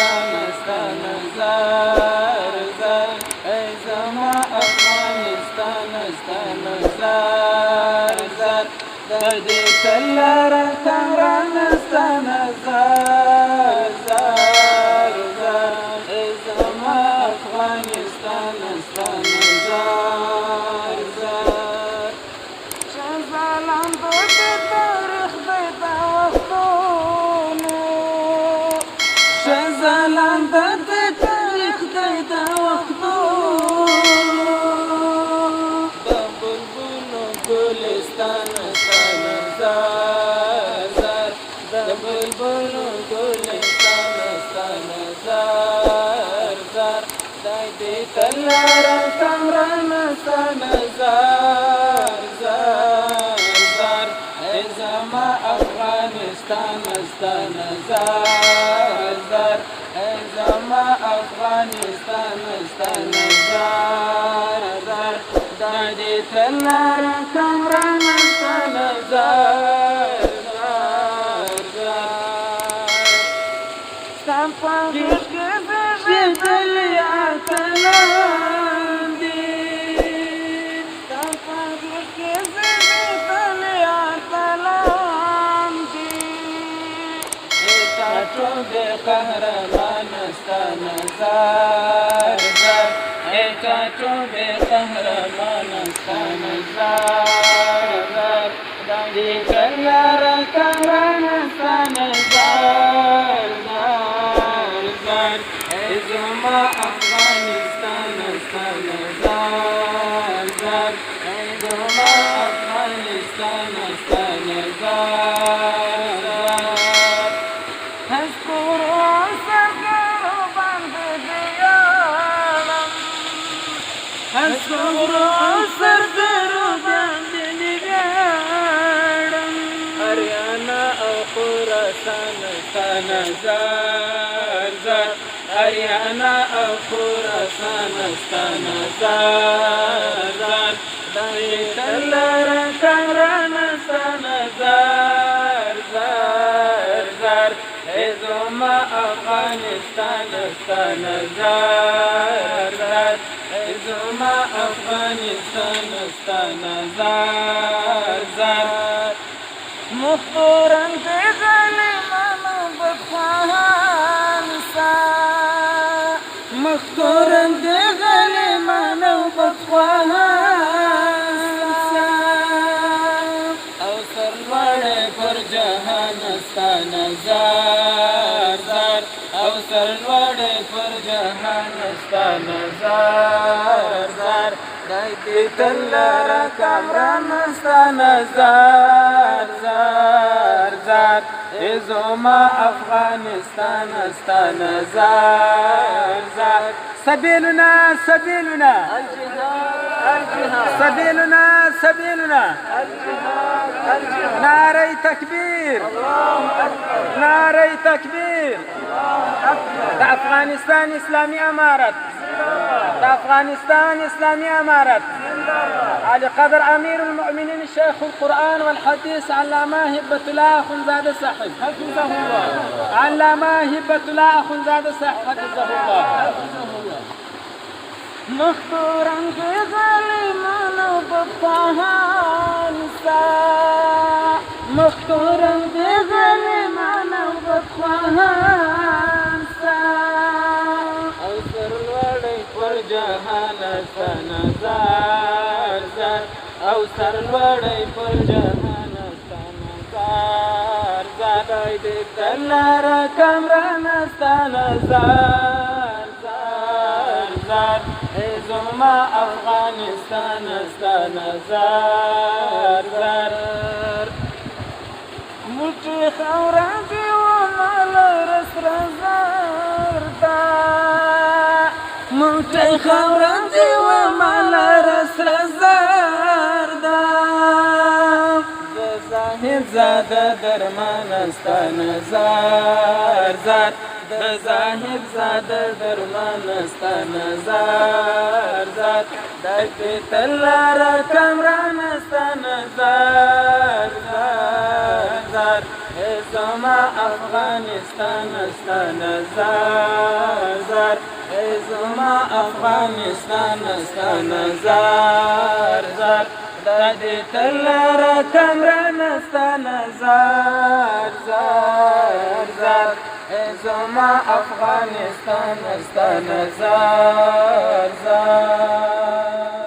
افغانستان زار زار ای زما افغانستان زار زار د دې تلاره کمرانستان زار زار زار ای زما افغانستان زار زار شزالان د تاریخ د وختونو شزالان د تاریخ د وختونو د بلبلو ګلستان زار زار د بلبلو ګلستان زار زار د دې تلاره کمرانستان زار زار زار ای زما افغانستان زار زار ای زما افغانستان زار زار د دې تلاره کمرانستان زار زار زار ستا په غېږ کې زېږېدلي اتلان دي ستا په غېږ کې زېږېدلي اتلان دي ای ټاټوبې قهرمانستان زار زار ای ټاټوبې قهرمانستان زار زار د دې تلاره کمرانستان زار زار زار ای زما افغانستان زار زار ای زما افغانستان زار زار هسکورو سرګرو باندې ویاړم هسکورو سرګرو باندې ویاړم اریانا او خراسان زار زار اریانا او خراسان زار زار د دې تلاره کمرانستان زار زار زار ای زما افغانستان زار زار ای زما افغانستان زار زار مختورن د ظالمانو بدخواهان سا مختورن د ظالمانو بدخواهان سا او سرلوړی پر جهانستان زار زار او سرلوړی پر جهانستان زار زار د دې تلاره کمرانستان زار زار زار ای زما افغانستان زار زار سبيلنا سبيلنا سبيلنا سبيلنا ناري تكبير ناري تكبير افغانستان اسلامي امارت افغانستان اسلامي امارت على قدر امير المؤمنين الشيخ القرآن والحديث علامه هبة الله اخوندزاده صاحب حفظه الله علامه هبة الله اخوندزاده صاحب حفظه الله مختورن د ظالمانو بدخواهان سا مختورن د ظالمانو بدخواهان سا او سرلوړی پر جهانستان زار زار او سرلوړی پر جهانستان زار زار د دې تلاره کمرانستان زار زار زار ای زما افغانستان زار زار ملکی خاوره دی و مال رسر زار دا ملکی خاوره دی و مال رسر زار دا د زاهد زاده درمانستان زار زار د زاهد زاده درمانستان زار زار د دې تلاره کمرانستان زار زار زار ای زما افغانستان استانه زار زار ای زما افغانستان استانه زار زار دا دې تل را کمران استانه زار زار زار ای زما افغانستان استانه زار زار